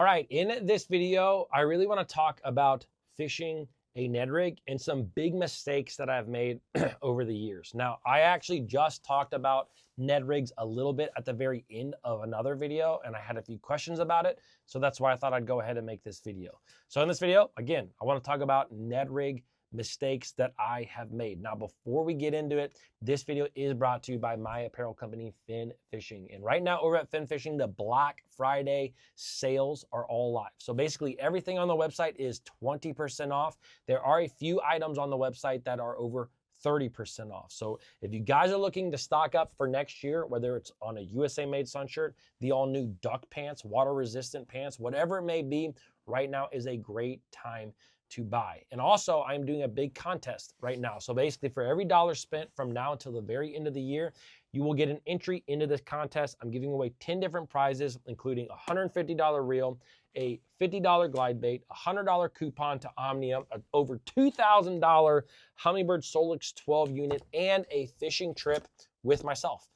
All right, in this video, I really want to talk about fishing a Ned rig and some big mistakes that I've made over the years. Now, I actually just talked about Ned rigs a little bit at the very end of another video, and I had a few questions about it. So that's why I thought I'd go ahead and make this video. So in this video, again, I want to talk about Ned rig mistakes that I have made. Now, before we get into it, this video is brought to you by my apparel company, Fin Fishing. And right now over at Fin Fishing, the Black Friday sales are all live. So basically everything on the website is 20% off. There are a few items on the website that are over 30% off. So if you guys are looking to stock up for next year, whether it's on a USA made sun shirt, the all new duck pants, water resistant pants, whatever it may be, right now is a great time to buy. And also I'm doing a big contest right now. So basically for every dollar spent from now until the very end of the year, you will get an entry into this contest. I'm giving away 10 different prizes, including a $150 reel, a $50 glide bait, a $100 coupon to Omnia, an over $2,000 Humminbird Solix 12 unit, and a fishing trip with myself.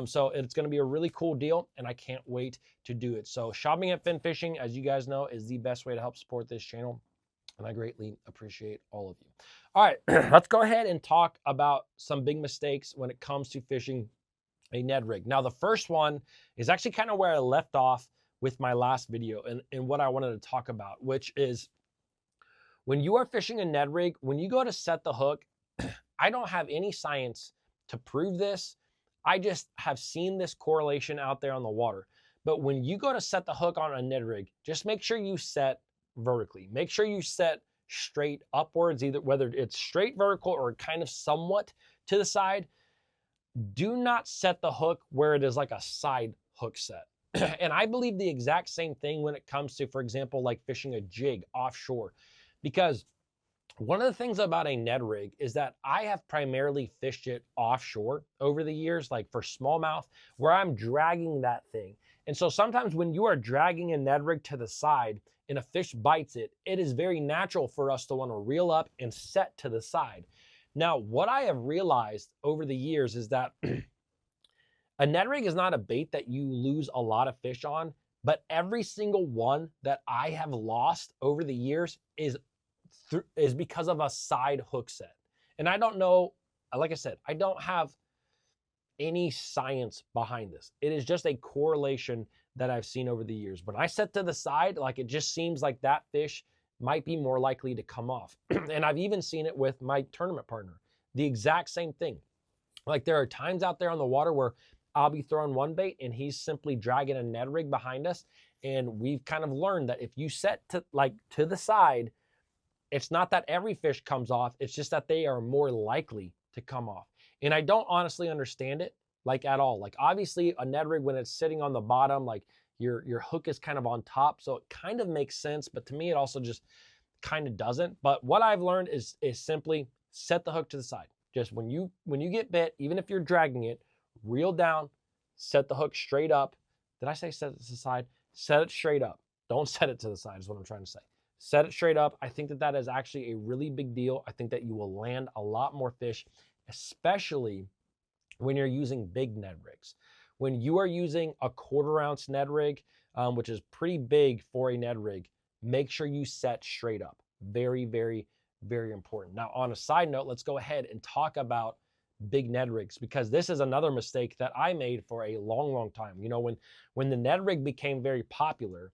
So it's going to be a really cool deal, and I can't wait to do it. So shopping at Fin Fishing, as you guys know, is the best way to help support this channel, and I greatly appreciate all of you. All right, let's go ahead and talk about some big mistakes when it comes to fishing a Ned rig. Now, the first one is actually kind of where I left off with my last video and what I wanted to talk about, which is when you are fishing a Ned rig, when you go to set the hook, I don't have any science to prove this. I just have seen this correlation out there on the water. But when you go to set the hook on a Ned rig, just make sure you set vertically. Make sure you set straight upwards, either whether it's straight vertical or kind of somewhat to the side. Do not set the hook where it is like a side hook set. And I believe the exact same thing when it comes to, for example, like fishing a jig offshore. Because one of the things about a Ned rig is that I have primarily fished it offshore over the years, like for smallmouth, where I'm dragging that thing. And so sometimes when you are dragging a Ned rig to the side and a fish bites it, it is very natural for us to want to reel up and set to the side. Now, what I have realized over the years is that a Ned rig is not a bait that you lose a lot of fish on, but every single one that I have lost over the years is because of a side hook set. And I don't know, like I said, I don't have any science behind this. It is just a correlation that I've seen over the years. When I set to the side, like it just seems like that fish might be more likely to come off. And I've even seen it with my tournament partner. The exact same thing. Like there are times out there on the water where I'll be throwing one bait and he's simply dragging a Ned rig behind us. And we've kind of learned that if you set to the side, it's not that every fish comes off. It's just that they are more likely to come off. And I don't honestly understand it like at all. Like obviously a Ned rig, when it's sitting on the bottom, like your hook is kind of on top. So it kind of makes sense, but to me, it also just kind of doesn't. But what I've learned is simply set the hook to the side. Just when you get bit, even if you're dragging it, reel down, set the hook straight up. Did I say set it to the side? Set it straight up. Don't set it to the side is what I'm trying to say. Set it straight up. I think that is actually a really big deal. I think that you will land a lot more fish, especially when you're using big Ned rigs. When you are using a 1/4 ounce Ned rig, which is pretty big for a Ned rig, make sure you set straight up. Very, very, very important. Now, on a side note, let's go ahead and talk about big Ned rigs, because this is another mistake that I made for a long, long time. You know, when the Ned rig became very popular,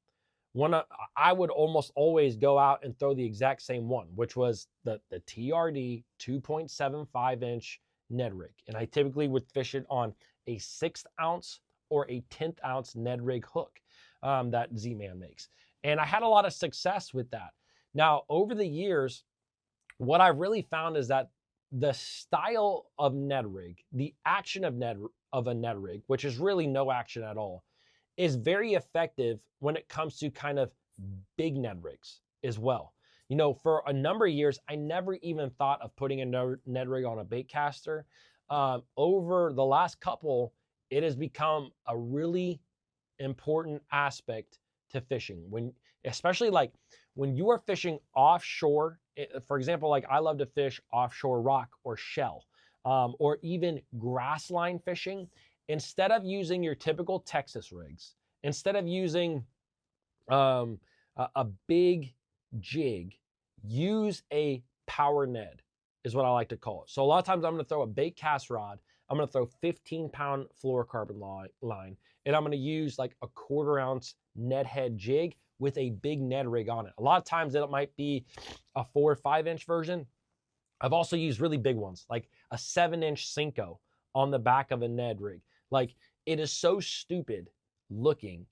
I would almost always go out and throw the exact same one, which was the TRD 2.75 inch Ned rig. And I typically would fish it on a 1/6 ounce or a 1/10 ounce Ned rig hook that Z-Man makes. And I had a lot of success with that. Now, over the years, what I've really found is that the style of Ned rig, the action of a Ned rig, which is really no action at all, is very effective when it comes to kind of big Ned rigs as well. You know, for a number of years, I never even thought of putting a Ned rig on a bait caster. Over the last couple, it has become a really important aspect to fishing. Especially like when you are fishing offshore, for example, like I love to fish offshore rock or shell, or even grass line fishing. Instead of using your typical Texas rigs, instead of using a big jig, use a power Ned is what I like to call it. So a lot of times I'm going to throw a bait cast rod. I'm going to throw 15-pound fluorocarbon line, and I'm going to use like a 1/4 ounce Ned head jig with a big Ned rig on it. A lot of times it might be a 4 or 5 inch version. I've also used really big ones, like a 7-inch Cinco on the back of a Ned rig. Like, it is so stupid looking,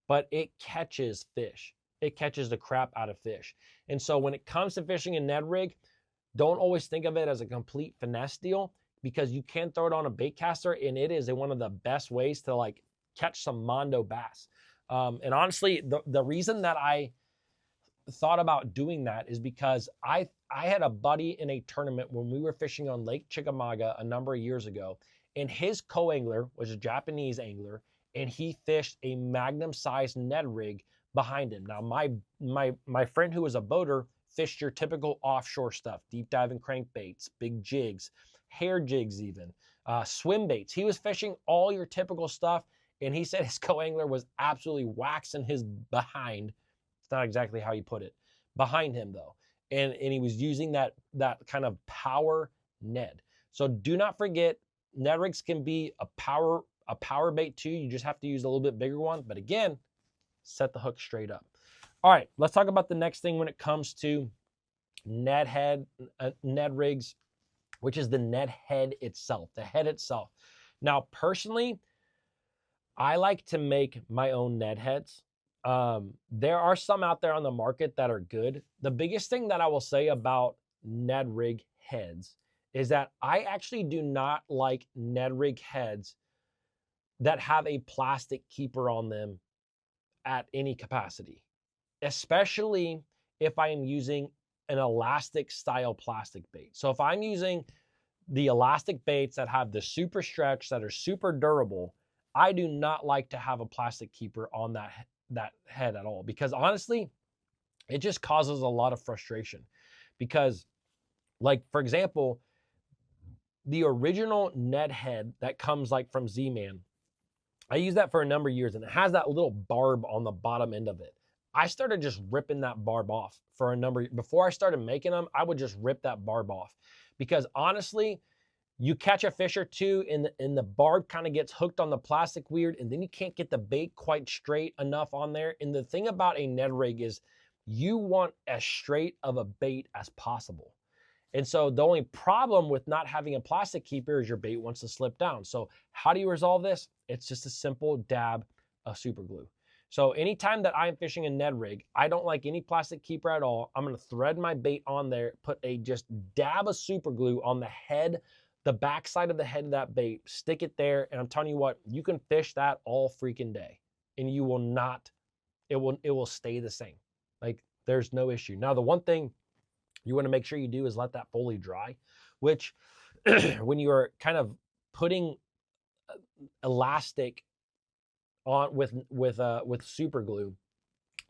but it catches fish. It catches the crap out of fish. And so when it comes to fishing a Ned rig, don't always think of it as a complete finesse deal, because you can throw it on a bait caster, and it is one of the best ways to like catch some mondo bass. And honestly, the reason that I thought about doing that is because I had a buddy in a tournament when we were fishing on Lake Chickamauga a number of years ago, and his co-angler was a Japanese angler, and he fished a magnum-sized Ned rig behind him. Now, my friend who was a boater fished your typical offshore stuff, deep diving crankbaits, big jigs, hair jigs even, swim baits. He was fishing all your typical stuff, and he said his co-angler was absolutely waxing his behind. It's not exactly how you put it. Behind him, though. And he was using that kind of power Ned. So do not forget, Ned rigs can be a power bait too. You just have to use a little bit bigger one. But again, set the hook straight up. All right, let's talk about the next thing when it comes to Ned rigs, which is the Ned head itself, the head itself. Now, personally, I like to make my own Ned heads. There are some out there on the market that are good. The biggest thing that I will say about Ned rig heads is that I actually do not like Ned rig heads that have a plastic keeper on them at any capacity, especially if I am using an elastic style plastic bait. So if I'm using the elastic baits that have the super stretch, that are super durable, I do not like to have a plastic keeper on that head at all, because honestly, it just causes a lot of frustration. Because, like, for example, the original Ned head that comes like from Z-Man, I used that for a number of years, and it has that little barb on the bottom end of it. I started just ripping that barb off for a number. Before I started making them, I would just rip that barb off, because honestly, you catch a fish or two and the barb kind of gets hooked on the plastic weird, and then you can't get the bait quite straight enough on there. And the thing about a Ned rig is you want as straight of a bait as possible. And so the only problem with not having a plastic keeper is your bait wants to slip down. So how do you resolve this? It's just a simple dab of super glue. So anytime that I'm fishing a Ned rig, I don't like any plastic keeper at all. I'm going to thread my bait on there, put a just dab of super glue on the head, the backside of the head of that bait, stick it there, and I'm telling you what, you can fish that all freaking day, and you will not, it will stay the same. Like, there's no issue. Now, the one thing you want to make sure you do is let that fully dry, which when you are kind of putting elastic on with super glue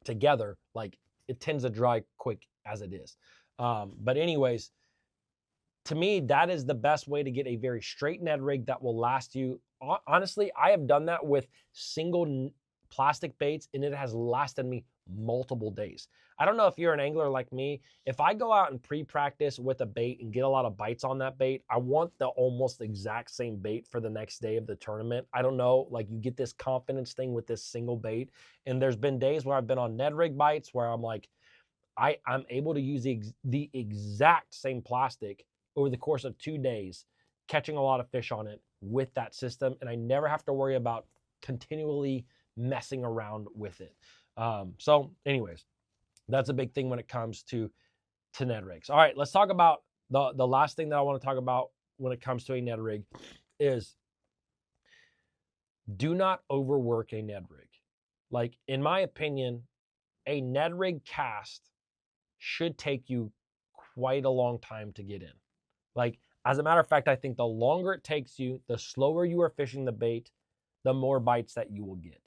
together, like, it tends to dry quick as it is. But anyways, to me, that is the best way to get a very straight Ned rig that will last you. Honestly, I have done that with single plastic baits, and it has lasted me multiple days. I don't know if you're an angler like me. If I go out and pre-practice with a bait and get a lot of bites on that bait, I want the almost exact same bait for the next day of the tournament. I don't know, like, you get this confidence thing with this single bait. And there's been days where I've been on Ned rig bites where I'm like, I'm able to use the exact same plastic over the course of 2 days, catching a lot of fish on it with that system. And I never have to worry about continually messing around with it. So anyways, that's a big thing when it comes to Ned rigs. All right, let's talk about the last thing that I want to talk about when it comes to a Ned rig is do not overwork a Ned rig. Like, in my opinion, a Ned rig cast should take you quite a long time to get in. Like, as a matter of fact, I think the longer it takes you, the slower you are fishing the bait, the more bites that you will get.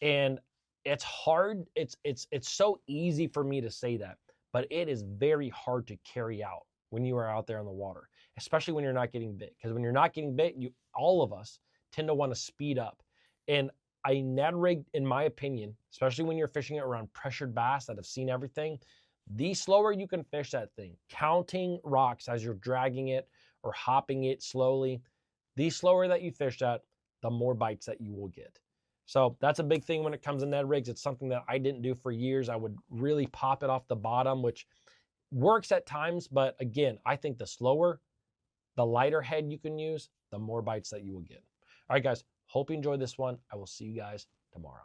And it's hard. It's so easy for me to say that, but it is very hard to carry out when you are out there on the water, especially when you're not getting bit. Because when you're not getting bit, all of us tend to want to speed up. And a Ned rig, in my opinion, especially when you're fishing it around pressured bass that have seen everything, the slower you can fish that thing, counting rocks as you're dragging it or hopping it slowly, the slower that you fish that, the more bites that you will get. So that's a big thing when it comes to Ned rigs. It's something that I didn't do for years. I would really pop it off the bottom, which works at times. But again, I think the slower, the lighter head you can use, the more bites that you will get. All right, guys, hope you enjoyed this one. I will see you guys tomorrow.